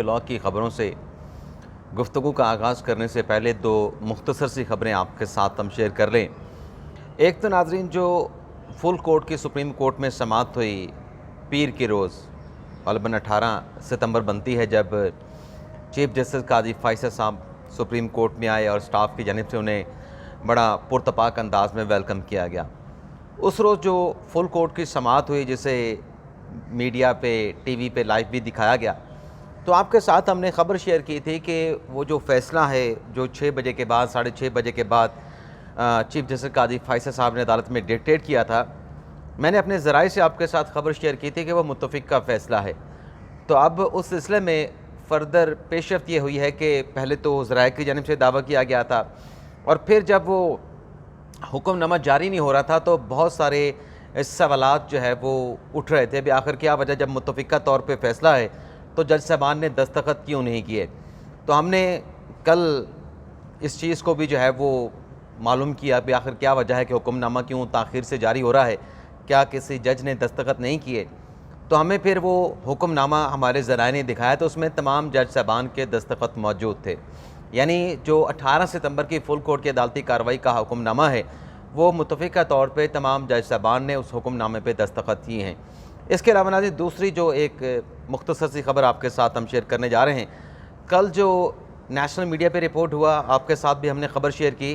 Blog की ख़बरों से गुफ्तगू का आगाज़ करने से पहले दो मुख्तसर सी ख़बरें आपके साथ हम शेयर कर लें। एक तो नाज़रीन, जो फुल कोर्ट की सुप्रीम कोर्ट में समाअत हुई पीर के रोज़, ग़ालिबन 18 सितंबर बनती है, जब चीफ जस्टिस काजी फ़ैसल साहब सुप्रीम कोर्ट में आए और स्टाफ की जानिब से उन्हें बड़ा पुरतपाक अंदाज में वेलकम किया गया। उस रोज़ जो फुल कोर्ट की समाअत हुई, जिसे मीडिया पे, टीवी पे लाइव भी दिखाया गया, तो आपके साथ हमने ख़बर शेयर की थी कि वो जो फ़ैसला है जो 6 बजे के बाद, 6:30 बजे के बाद चीफ जस्टिस काजी फ़ैसल साहब ने अदालत में डिक्टेट किया था, मैंने अपने ज़राए से आपके साथ ख़बर शेयर की थी कि वो मुत्तफ़िक़ का फ़ैसला है। तो अब उस सिलसिले में फ़र्दर पेशरफ़्त ये हुई है कि पहले तो ज़राए की जानिब से दावा किया गया था, और फिर जब वो हुक्मनामा जारी नहीं हो रहा था तो बहुत सारे सवालात जो है वो उठ रहे थे। भी आखिर क्या वजह, जब मुत्तफ़िक़ा तौर पे फ़ैसला है तो जज साहबान ने दस्तखत क्यों नहीं किए। तो हमने कल इस चीज़ को भी जो है वो मालूम किया भी आखिर क्या वजह है कि हुक्मनामा क्यों ताख़ीर से जारी हो रहा है, क्या किसी जज ने दस्तखत नहीं किए। तो हमें फिर वो हुक्मनामा हमारे ज़राए ने दिखाया, तो उसमें तमाम जज साहबान के दस्तखत मौजूद थे। यानी जो 18 सितंबर की फुल कोर्ट की अदालती कार्रवाई का हुक्मनामा है, वो मुत्तफ़िक़ा तौर पे तमाम जज साहबान ने उस हुक्मनामे पे दस्तखत किए हैं। इसके अलावा नाज़रीन, दूसरी जो एक मुख्तसर सी ख़बर आपके साथ हम शेयर करने जा रहे हैं, कल जो नेशनल मीडिया पे रिपोर्ट हुआ, आपके साथ भी हमने ख़बर शेयर की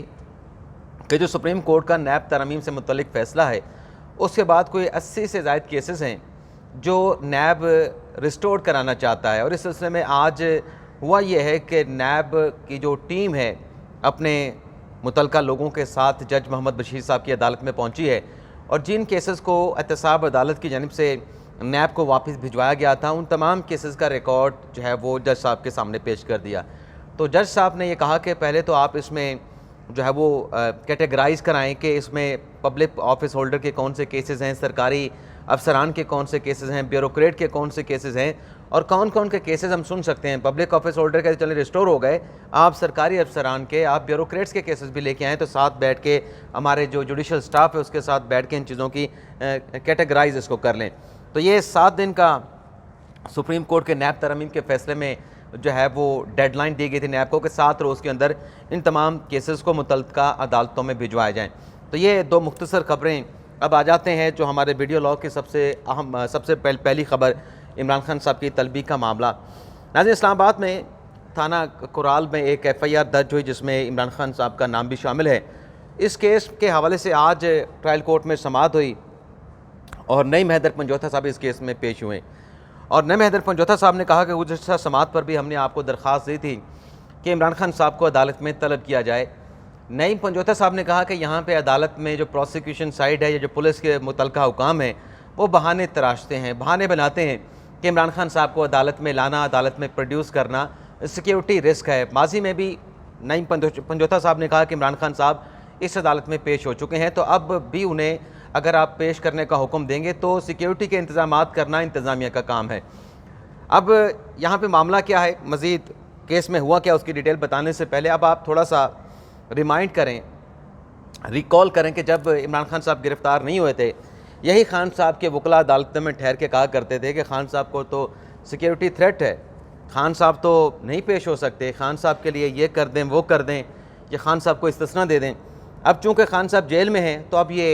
कि जो सुप्रीम कोर्ट का नैब तरमीम से मुतल्लिक़ फ़ैसला है, उसके बाद कोई 80 से ज़ायद केसेस हैं जो नैब रिस्टोर कराना चाहता है। और इस सिलसिले में आज हुआ यह है कि नैब की जो टीम है अपने मुतल्लिक़ा लोगों के साथ जज मोहम्मद बशीर साहब की अदालत में पहुंची है, और जिन केसेस को एहतसाब अदालत की जानिब से नैब को वापस भिजवाया गया था, उन तमाम केसेस का रिकॉर्ड जो है वो जज साहब के सामने पेश कर दिया। तो जज साहब ने ये कहा कि पहले तो आप इसमें जो है वो कैटेगराइज़ कराएं कि इसमें पब्लिक ऑफिस होल्डर के कौन से केसेस हैं, सरकारी अफसरान के कौन से केसेस हैं, ब्यूरोक्रेट के कौन से केसेस हैं, और कौन कौन के केसेस हम सुन सकते हैं। पब्लिक ऑफिस होल्डर के चले रिस्टोर हो गए, आप सरकारी अफसरान के, आप ब्यूरोक्रेट्स के केसेस भी लेके आएँ, तो साथ बैठ के हमारे जो जुडिशल स्टाफ है उसके साथ बैठ के इन चीज़ों की कैटेगराइज इसको कर लें। तो ये 7 दिन का सुप्रीम कोर्ट के नैब तरमीम के फ़ैसले में जो है वो डेडलाइन दी गई थी नैब को कि 7 रोज़ के अंदर इन तमाम केसेस को मुतल्लिक़ा अदालतों में भिजवाए जाएँ। तो ये दो मुख्तसर ख़बरें। अब आ जाते हैं जो हमारे वीडियो लॉग की सबसे अहम, सबसे पहली ख़बर, इमरान खान साहब की तलबी का मामला। नाज़रीन, इस्लामाबाद में थाना कुराल में एक FIR दर्ज हुई जिसमें इमरान खान साहब का नाम भी शामिल है। इस केस के हवाले से आज ट्रायल कोर्ट में समाअत हुई और नईम हैदर पंजोथा साहब इस केस में पेश हुए। और नईम हैदर पंजोथा साहब ने कहा कि गुज़श्ता समाअत पर भी हमने आपको दरख्वास्त दी थी कि इमरान खान साहब को अदालत में तलब किया जाए। नईम पंजोथा साहब ने कहा कि यहाँ पे अदालत में जो प्रोसिक्यूशन साइड है या जो पुलिस के मुतल्लिक़ा हुकाम है, वो बहाने तराशते हैं, बहाने बनाते हैं कि इमरान खान साहब को अदालत में लाना, अदालत में प्रोड्यूस करना सिक्योरिटी रिस्क है। माजी में भी नईम पंजोथा साहब ने कहा कि इमरान खान साहब इस अदालत में पेश हो चुके हैं, तो अब भी उन्हें अगर आप पेश करने का हुक्म देंगे तो सिक्योरिटी के इंतज़ामात करना इंतज़ामिया का काम है। अब यहाँ पे मामला क्या है, मज़ीद केस में हुआ क्या, उसकी डिटेल बताने से पहले अब आप थोड़ा सा रिमाइंड करें, रिकॉल करें कि जब इमरान खान साहब गिरफ़्तार नहीं हुए थे, यही खान साहब के वकला अदालत में ठहर के कहा करते थे कि खान साहब को तो सिक्योरिटी थ्रेट है, खान साहब तो नहीं पेश हो सकते, खान साहब के लिए ये कर दें, वो कर दें, या खान साहब को इस्तिस्ना दे दें। अब चूँकि खान साहब जेल में हैं तो अब ये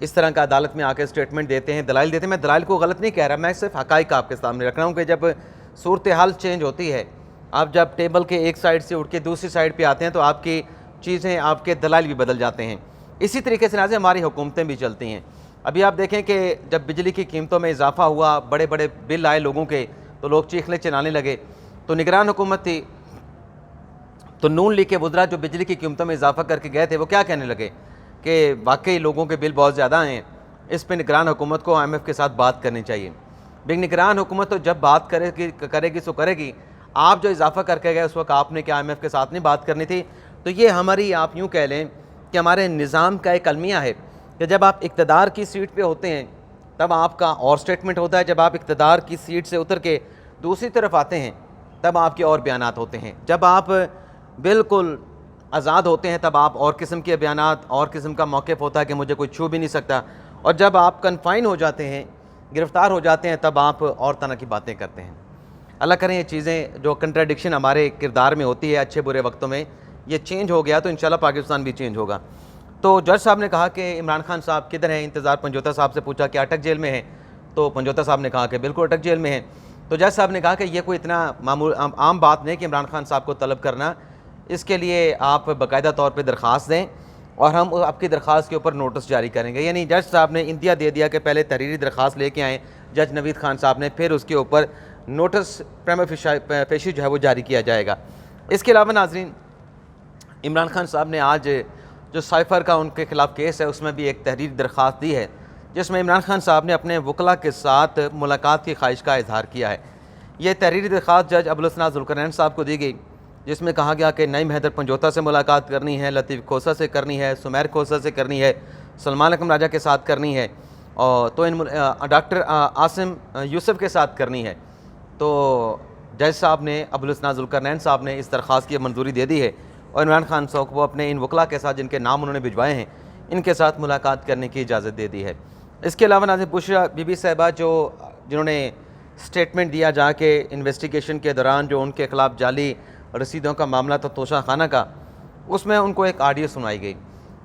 इस तरह का अदालत में आकर स्टेटमेंट देते हैं, दलाइल देते हैं। मैं दलाइल को गलत नहीं कह रहा, मैं सिर्फ हक़ाइक़ आपके सामने रख रहा हूँ कि जब सूरत हाल चेंज होती है, आप जब टेबल के एक साइड से उठ के दूसरी साइड पर आते हैं तो आपकी चीज़ें, आपके दलाइल भी बदल जाते हैं। इसी तरीके से नाज़रीन हमारी हुकूमतें भी चलती हैं। अभी आप देखें कि जब बिजली की कीमतों में इजाफा हुआ, बड़े बड़े बिल आए लोगों के, तो लोग चीखने चिल्लाने लगे। तो निगरान हुकूमत थी, तो नून लीग के वज़रा जो बिजली की कीमतों में इजाफा करके गए थे, वो क्या कहने लगे कि वाकई लोगों के बिल बहुत ज़्यादा हैं, इस पर निगरान हुकूमत को IMF के साथ बात करनी चाहिए। बिग निगरान हुकूमत तो जब बात करेगी सो करेगी, आप जो इजाफा करके गए उस वक्त आपने क्या IMF के साथ नहीं बात करनी थी। तो ये हमारी, आप यूँ कह लें कि हमारे निज़ाम का एक अलमिया है कि जब आप इक़्तिदार की सीट पे होते हैं तब आपका और स्टेटमेंट होता है, जब आप इक़्तिदार की सीट से उतर के दूसरी तरफ आते हैं तब आपके और बयानात होते हैं, जब आप बिल्कुल आज़ाद होते हैं तब आप और किस्म के बयानात, और किस्म का मौक़िफ़ होता है कि मुझे कोई छू भी नहीं सकता, और जब आप कन्फाइन हो जाते हैं, गिरफ़्तार हो जाते हैं, तब आप और तरह की बातें करते हैं। अल्लाह करें ये चीज़ें जो कंट्राडिक्शन हमारे किरदार में होती है अच्छे बुरे वक्तों में, ये चेंज हो गया तो इंशाल्लाह पाकिस्तान भी चेंज होगा। तो जज साहब ने कहा कि इमरान खान साहब किधर हैं? इंतज़ार पंजोता साहब से पूछा कि अटक जेल में हैं? तो पंजोता साहब ने कहा कि बिल्कुल अटक जेल में हैं। तो जज साहब ने कहा कि ये कोई इतना मामूल आम बात नहीं कि इमरान खान साहब को तलब करना, इसके लिए आप बाकायदा तौर पर दरख्वास्त दें और हम आपकी दरख्वास्त के ऊपर नोटिस जारी करेंगे। यानी जज साहब ने इंदिया दे दिया कि पहले तहरीरी दरख्वास्त लेके आएँ जज नवीद खान साहब ने, फिर उसके ऊपर नोटिस प्रेमा पेशी जो है वो जारी किया जाएगा। इसके अलावा नाज़रीन, इमरान खान साहब ने आज जो साइफ़र का उनके ख़िलाफ़ केस है उसमें भी एक तहरीरी दरख्वास्त दी है, जिसमें इमरान खान साहब ने अपने वकला के साथ मुलाकात की ख्वाहिश का इजहार किया है। ये तहरीरी दरख्वास्त जज अबुल हसन ज़ुल्करनैन साहब को दी गई, जिसमें कहा गया कि नईम हैदर पंजोता से मुलाकात करनी है, लतीफ़ खोसा से करनी है, सुमैर खोसा से करनी है, सलमान अकरम राजा के साथ करनी है, और तो इन डॉक्टर आसिम यूसुफ के साथ करनी है। तो जज साहब ने अबुल हसन ज़ुल्करनैन साहब ने इस दरख्वास्त की मंजूरी दे दी है और इमरान खान साहब को अपने इन वकला के साथ जिनके नाम उन्होंने भिजवाए हैं इनके साथ मुलाकात करने की इजाज़त दे दी है। इसके अलावा नाज़रीन, बुशरा बीबी साहिबा जिन्होंने स्टेटमेंट दिया जाके इन्वेस्टिगेशन के दौरान जो उनके ख़िलाफ़ जाली रसीदों का मामला था तोशा खाना का, उसमें उनको एक ऑडियो सुनाई गई।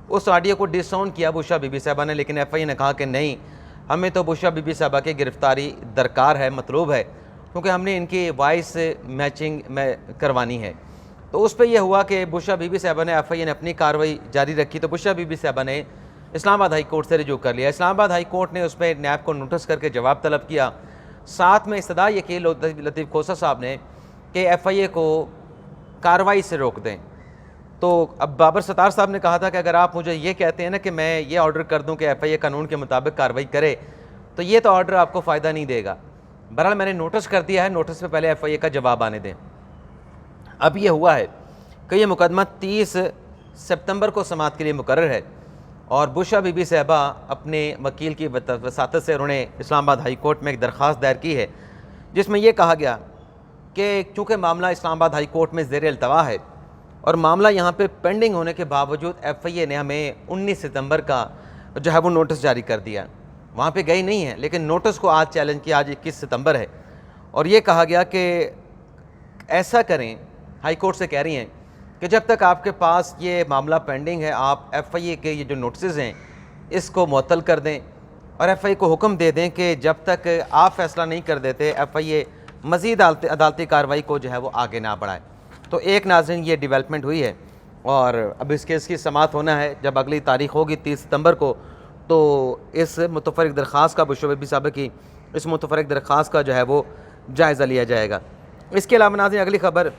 उस ऑडियो को डिसऑन किया बुशरा बीबी साहिबा ने, लेकिन FIA ने कहा कि नहीं, हमें तो बुशरा बीबी साहिबा की गिरफ़्तारी दरकार है, मतलूब है, क्योंकि हमने इनकी वॉइस मैचिंग में करवानी है। तो उस पर यह हुआ कि बुशरा बीबी साहिबा ने FIA ने अपनी कार्रवाई जारी रखी, तो बुशरा बीबी साहिबा ने इस्लामाबाद हाई कोर्ट से रिजू कर लिया। इस्लामाबाद हाई कोर्ट ने उस पर नैब को नोटिस करके जवाब तलब किया। साथ में इस्तदा ये की लतीफ़ खोसा साहब ने कि FIA को कार्रवाई से रोक दें। तो अब बाबर सत्तार साहब ने कहा था कि अगर आप मुझे ये कहते हैं ना कि मैं ये ऑर्डर कर दूं कि FIA कानून के मुताबिक कार्रवाई करे, तो ये तो ऑर्डर आपको फ़ायदा नहीं देगा। बहरहाल मैंने नोटिस कर दिया है, नोटिस पे पहले FIA का जवाब आने दें। अब ये हुआ है कि ये मुकदमा 30 सितंबर को समाअत के लिए मुकर्रर है और बुशरा बीबी साहिबा अपने वकील की वसातत से उन्होंने इस्लामाबाद हाई कोर्ट में एक दरख्वास्त दायर की है, जिसमें यह कहा गया कि चूँकि मामला इस्लामाबाद हाई कोर्ट में ज़ेर अल्तवा है और मामला यहाँ पे पेंडिंग होने के बावजूद FIA ने हमें 19 सितंबर का जो है वो नोटिस जारी कर दिया। वहाँ पे गई नहीं है, लेकिन नोटिस को आज चैलेंज किया। आज 21 सितंबर है और ये कहा गया कि ऐसा करें, हाई कोर्ट से कह रही हैं कि जब तक आपके पास ये मामला पेंडिंग है, आप FIA के ये जो नोटिस हैं इसको मुअत्तल कर दें और FIA को हुक्म दे दें कि जब तक आप फ़ैसला नहीं कर देते FIA मज़ीद अदालती कार्रवाई को जो है वो आगे ना बढ़ाए। तो एक नाज़रीन ये डेवलपमेंट हुई है और अब इस केस की समाअत होना है। जब अगली तारीख होगी 30 सितंबर को, तो इस मुतफ़र्रिक़ दरख्वास्त का बुशरा बीबी साहिबा की इस मुतफ़र्रिक़ दरख्वास्त का जो है वो जायज़ा लिया जाएगा। इसके अलावा नाज़रीन, अगली ख़बर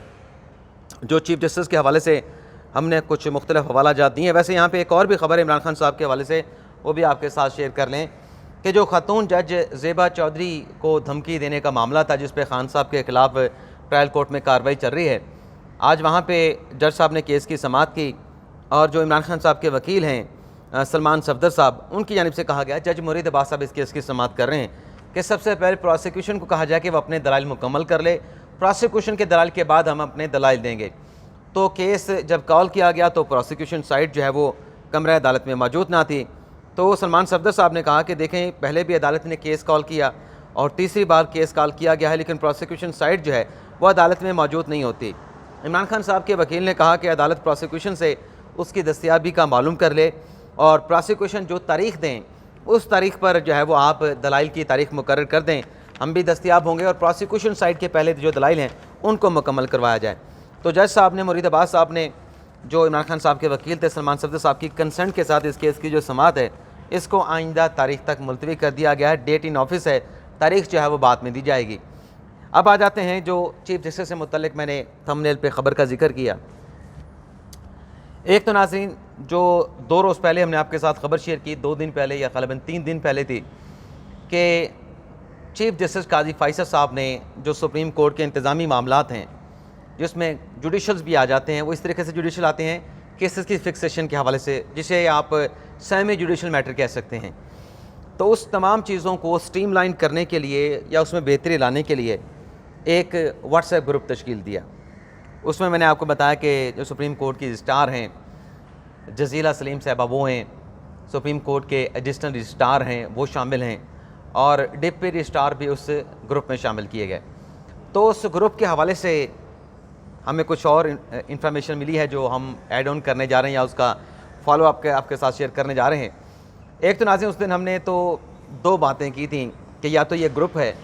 जो चीफ़ जस्टिस के हवाले से हमने कुछ मुख्तलिफ हवाला जात दी हैं, वैसे यहाँ पे एक और भी ख़बर है इमरान खान साहब के हवाले से, वो भी आपके साथ शेयर कर लें कि जो खातून जज ज़ेबा चौधरी को धमकी देने का मामला था, जिस पे खान साहब के ख़िलाफ़ ट्रायल कोर्ट में कार्रवाई चल रही है, आज वहाँ पे जज साहब ने केस की समाअत की और जो इमरान खान साहब के वकील हैं सलमान सफदर साहब, उनकी जानिब से कहा गया, जज मुरीद अब्बास साहब इस केस की समाअत कर रहे हैं कि सबसे पहले प्रोसिक्यूशन को कहा जाए कि वह अपने दलाइल मुकम्मल कर ले, प्रोसिक्यूशन के दलाइल के बाद हम अपने दलाइल देंगे। तो केस जब कॉल किया गया तो प्रोसिक्यूशन साइड जो है वो कमरा अदालत में मौजूद ना थी। तो सलमान सफदर साहब ने कहा कि देखें, पहले भी अदालत ने केस कॉल किया और तीसरी बार केस कॉल किया गया है, लेकिन प्रोसिक्यूशन साइड जो है वह अदालत में मौजूद नहीं होती। इमरान खान साहब के वकील ने कहा कि अदालत प्रोसिक्यूशन से उसकी दस्तयाबी का मालूम कर ले और प्रोसिक्यूशन जो तारीख़ दें उस तारीख़ पर जो है वो आप दलाइल की तारीख़ मुकर्रर कर दें, हम भी दस्तयाब होंगे और प्रोसिक्यूशन साइड के पहले जो दलाइल हैं उनको मुकम्मल करवाया जाए। तो जज साहब ने, मुरीद अब्बास साहब ने, जो इमरान खान साहब के वकील थे सलमान सफदर साहब की कंसेंट के साथ इस केस की जो समाअत है इसको आइंदा तारीख़ तक मुलतवी कर दिया गया है। डेट इन ऑफिस है, तारीख़ जो है वो बाद में दी जाएगी। अब आ जाते हैं जो चीफ जस्टिस से मुतल्लिक मैंने थंबनेल पे ख़बर का जिक्र किया। एक तो नाज़रीन, जो 2 रोज़ पहले हमने आपके साथ ख़बर शेयर की, 2 दिन पहले या ग़ालिबन 3 दिन पहले थी, कि चीफ जस्टिस काजी फ़ैसल साहब ने जो सुप्रीम कोर्ट के इंतज़ामी मामलात हैं जिसमें जुडिशल्स भी आ जाते हैं, वो इस तरीके से जुडिशल आते हैं केसेस की फिक्सेशन के हवाले से, जिसे आप सेमी जुडिशल मैटर कह सकते हैं। तो उस तमाम चीज़ों को स्ट्रीमलाइन करने के लिए या उसमें बेहतरी लाने के लिए एक व्हाट्सएप ग्रुप तश्कील दिया। उसमें मैंने आपको बताया कि जो सुप्रीम कोर्ट की रजिस्ट्रार हैं जज़ीला सलीम साहबा वो हैं, सुप्रीम कोर्ट के एडिशनल रजिस्ट्रार हैं वो शामिल हैं और डिप्टी रजिस्ट्रार भी उस ग्रुप में शामिल किए गए। तो उस ग्रुप के हवाले से हमें कुछ और इंफॉर्मेशन मिली है जो हम ऐड ऑन करने जा रहे हैं या उसका फॉलो आपके साथ शेयर करने जा रहे हैं। एक तो नाज़रीन, उस दिन हमने तो दो बातें की थी कि या तो ये ग्रुप है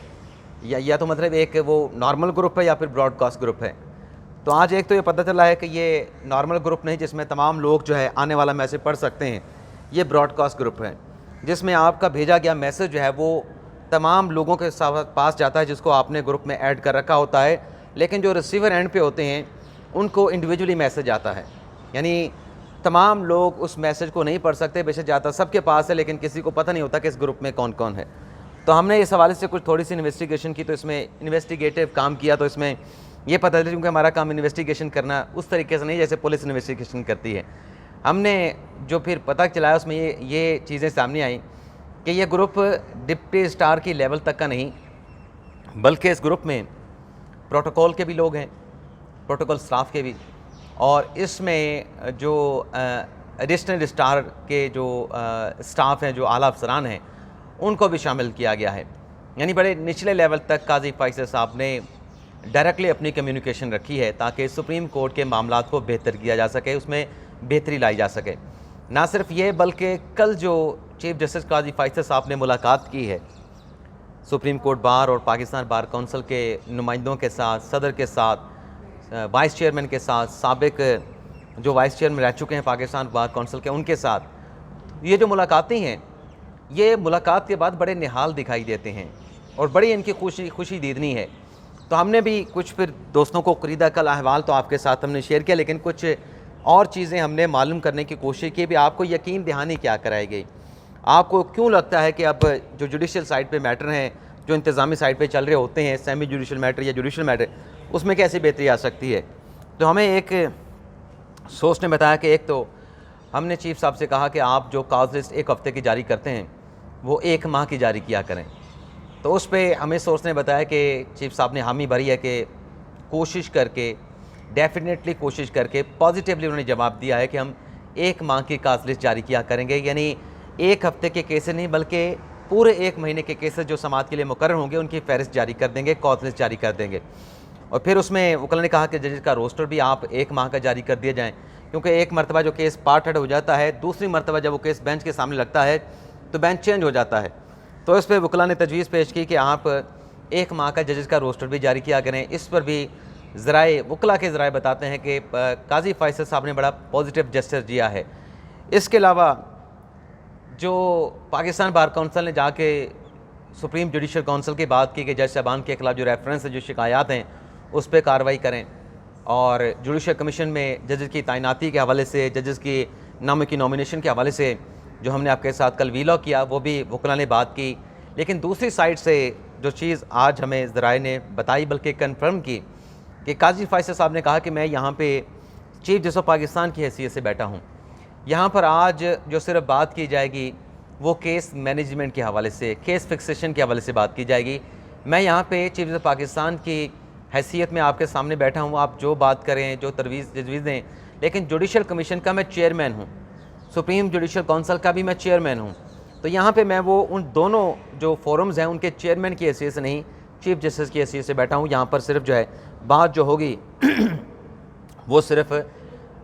या तो मतलब एक वो नॉर्मल ग्रुप है या फिर ब्रॉडकास्ट ग्रुप है। तो आज एक तो ये पता चला है कि ये नॉर्मल ग्रुप नहीं जिसमें तमाम लोग जो है आने वाला मैसेज पढ़ सकते हैं, ये ब्रॉडकास्ट ग्रुप है जिसमें आपका भेजा गया मैसेज जो है वो तमाम लोगों के पास जाता है जिसको आपने ग्रुप में ऐड कर रखा होता है, लेकिन जो रिसीवर एंड पे होते हैं उनको इंडिविजुअली मैसेज आता है। यानी तमाम लोग उस मैसेज को नहीं पढ़ सकते, बेशक जाता सबके पास है लेकिन किसी को पता नहीं होता कि इस ग्रुप में कौन कौन है। तो हमने इस हवाले से कुछ थोड़ी सी इन्वेस्टिगेशन की, तो इसमें इन्वेस्टिगेटिव काम किया, तो इसमें ये पता चला क्योंकि हमारा काम इन्वेस्टिगेशन करना उस तरीके से नहीं जैसे पुलिस इन्वेस्टिगेशन करती है। हमने जो फिर पता चलाया उसमें ये चीज़ें सामने आई कि ये ग्रुप डिप्टी स्टार की लेवल तक का नहीं, बल्कि इस ग्रुप में प्रोटोकॉल के भी लोग हैं, प्रोटोकॉल स्टाफ के भी, और इसमें जो एडिशनल स्टार के जो स्टाफ हैं, जो आला अफसरान हैं, उनको भी शामिल किया गया है। यानी बड़े निचले लेवल तक काजी फैसल साहब ने डायरेक्टली अपनी कम्युनिकेशन रखी है ताकि सुप्रीम कोर्ट के मामलात को बेहतर किया जा सके, उसमें बेहतरी लाई जा सके। ना सिर्फ ये बल्कि कल जो चीफ जस्टिस काजी फैसल साहब ने मुलाकात की है सुप्रीम कोर्ट बार और पाकिस्तान बार कौंसिल के नुमाइंदों के साथ, सदर के साथ, वाइस चेयरमैन के साथ, साबिक जो वाइस चेयरमैन रह चुके हैं पाकिस्तान बार कौंसिल के, उनके साथ, ये जो मुलाकातें हैं ये मुलाकात के बाद बड़े निहाल दिखाई देते हैं और बड़ी इनकी खुशी दीदनी है। तो हमने भी कुछ फिर दोस्तों को ख़रीदा, कल अहवाल तो आपके साथ हमने शेयर किया, लेकिन कुछ और चीज़ें हमने मालूम करने की कोशिश की भी आपको यकीन दहानी क्या कराई गई। आपको क्यों लगता है कि अब जो जुडिशल साइड पे मैटर हैं, जो इंतज़ामी साइड पे चल रहे होते हैं, सेमी जुडिशल मैटर या जुडिशल मैटर, उसमें कैसी बेहतरी आ सकती है। तो हमें एक सोर्स ने बताया कि एक तो हमने चीफ साहब से कहा कि आप जो काज लिस्ट एक हफ़्ते की जारी करते हैं वो 1 माह की जारी किया करें। तो उस पर हमें सोर्स ने बताया कि चीफ साहब ने हामी भरी है कि कोशिश करके, डेफिनेटली कोशिश करके, पॉजिटिवली उन्होंने जवाब दिया है कि हम 1 माह की काज लिस्ट जारी किया करेंगे। यानी 1 हफ़्ते के केसेस नहीं बल्कि पूरे 1 महीने के केसेस जो समाअत के लिए मुकर्रर होंगे उनकी फहरिस्त जारी कर देंगे, कॉज लिस्ट जारी कर देंगे। और फिर उसमें वकील ने कहा कि जजेस का रोस्टर भी आप 1 माह का जारी कर दिया जाए, क्योंकि एक मरतबा जो केस पार्ट हेड हो जाता है, दूसरी मरतबा जब वो केस बेंच के सामने लगता है तो बेंच चेंज हो जाता है। तो इस पर वकील ने तजवीज़ पेश की कि आप 1 माह का जजेस का रोस्टर भी जारी किया करें। इस पर भी ज़राए वकील के ज़राए बताते हैं कि काजी फैसल साहब ने बड़ा पॉजिटिव जेस्चर दिया है। इसके अलावा जो पाकिस्तान बार कौंसिल ने जाके सुप्रीम जुडिशल कौंसिल की बात की कि जज साहबान के खिलाफ जो रेफरेंस है, जो शिकायत हैं, उस पर कार्रवाई करें, और जुडिशल कमीशन में जजेस की तैनाती के हवाले से, जजेस की नाम की नॉमिनेशन के हवाले से जो हमने आपके साथ कल वीलॉग किया वो भी वकील ने बात की। लेकिन दूसरी साइड से जो चीज़ आज हमें ज़राए ने बताई बल्कि कन्फर्म की कि काजी फैसल साहब ने कहा कि मैं यहाँ पे चीफ जस्टिस ऑफ पाकिस्तान की हैसियत से बैठा हूँ। यहाँ पर आज जो सिर्फ बात की जाएगी वो केस मैनेजमेंट के हवाले से, केस फिक्सेशन के हवाले से बात की जाएगी। मैं यहाँ पे चीफ जस्टिस पाकिस्तान की हैसियत में आपके सामने बैठा हूँ, आप जो बात करें, जो तजवीज़ दें, लेकिन जुडिशल कमीशन का मैं चेयरमैन हूँ, सुप्रीम जुडिशल कौंसिल का भी मैं चेयरमैन हूँ। तो यहाँ पे मैं वो उन दोनों जो फोरम्स हैं उनके चेयरमैन की हैसियत से नहीं, चीफ जस्टिस की हैसियत से बैठा हूँ। यहाँ पर सिर्फ जो है बात जो होगी वो सिर्फ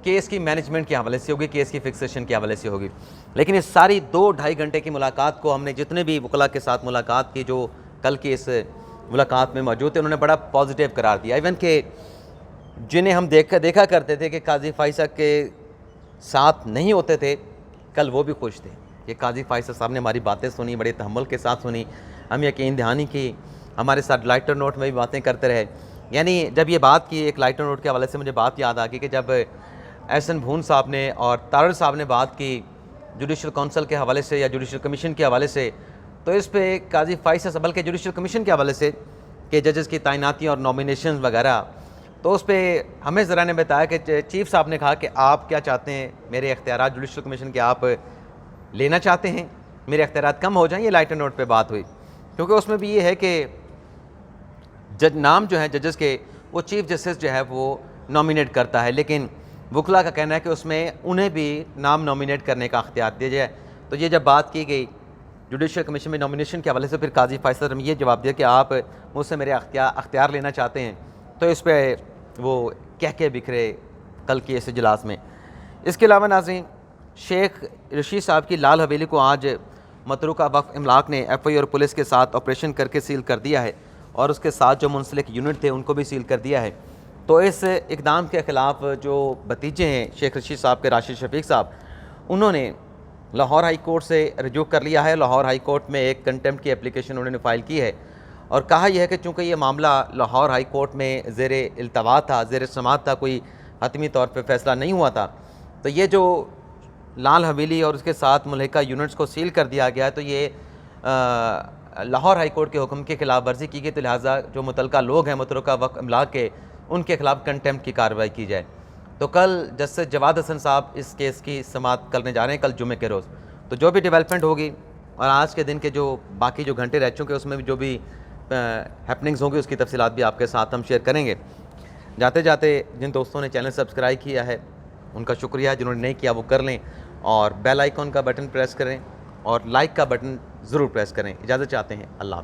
केस की मैनेजमेंट के हवाले से होगी, केस की फिक्सेशन के हवाले से होगी। लेकिन इस सारी 2-2.5 घंटे की मुलाकात को हमने जितने भी वकील के साथ मुलाकात की जो कल की इस मुलाकात में मौजूद थे, उन्होंने बड़ा पॉजिटिव करार दिया। इवन के जिन्हें हम देखा करते थे कि काजी फैसल के साथ नहीं होते थे, कल वो भी खुश थे कि काजी फैसल साहब ने हमारी बातें सुनी, बड़े तहम्मुल के साथ सुनी, हम यकीन दहानी की, हमारे साथ लाइटर नोट में भी बातें करते रहे। यानी जब ये बात की, एक लाइटर नोट के हवाले से मुझे बात याद आ गई कि जब एहसन भून साहब ने और तारड़ साहब ने बात की जुडिशल कौंसिल के हवाले से या जुडिशल कमीशन के हवाले से, तो इस पर काजी फैसल बल्कि जुडिशल कमीशन के हवाले से कि जजेस की तैनाती और नॉमिनेशन वगैरह, तो उस पर हमें ज़रा ने बताया कि चीफ साहब ने कहा कि आप क्या चाहते हैं, मेरे इख्तियारात जुडिशल कमीशन के आप लेना चाहते हैं, मेरे इख्तियारात कम हो जाएं। ये लाइटर नोट पे बात हुई, क्योंकि उसमें भी ये है कि जज नाम जो है जजेस के वो चीफ जस्टिस जो है वो नॉमिनेट करता है, लेकिन वकील का कहना है कि उसमें उन्हें भी नाम नॉमिनेट करने का अख्तियार दिया जाए। तो ये जब बात की गई जुडिशल कमीशन में नॉमिनेशन के हवाले से फिर काजी फैसल ने ये जवाब दिया कि आप मुझसे मेरे अख्तियार लेना चाहते हैं, तो इस पर वो कह के बिखरे कल के इस इजलास में। इसके अलावा नाज़रीन, शेख रशीद साहब की लाल हवेली को आज मतरूका वक्फ इमलाक ने एफआई और पुलिस के साथ ऑपरेशन करके सील कर दिया है और उसके साथ जो मुंसलिक यूनिट थे उनको भी सील कर दिया है। तो इस इकदाम के ख़िलाफ़ जो भतीजे हैं शेख रशीद साहब के, राशिद शफीक साहब, उन्होंने लाहौर हाई कोर्ट से रजू कर लिया है। लाहौर हाई कोर्ट में एक कंटेम्प्ट की एप्लीकेशन उन्होंने फ़ाइल की है और कहा यह है कि चूँकि ये मामला लाहौर हाई कोर्ट में ज़ेर इल्तवा था, ज़ेर समात था, कोई हतमी तौर पर फैसला नहीं हुआ था, तो ये जो लाल हवेली और उसके साथ मुल्हिका यूनिट्स को सील कर दिया गया है, तो ये लाहौर हाई कोर्ट के हुक्म की खिलाफ वर्जी की गई। तो लिहाजा जो मुतलका लोग हैं मतरूका वक्फ इमलाक के, उनके खिलाफ कंटेम्प्ट की कार्रवाई की जाए। तो कल जस्टिस जवाद हसन साहब इस केस की समाअत करने जा रहे हैं, कल जुमे के रोज़। तो जो भी डेवलपमेंट होगी और आज के दिन के जो बाकी जो घंटे रह चुके उसमें भी जो भी हैपनिंग्स होंगी उसकी तफसीलात भी आपके साथ हम शेयर करेंगे। जाते जाते जिन दोस्तों ने चैनल सब्सक्राइब किया है उनका शुक्रिया, जिन्होंने नहीं किया वो कर लें और बेल आइकॉन का बटन प्रेस करें और लाइक का बटन ज़रूर प्रेस करें। इजाज़त चाहते हैं, अल्लाह।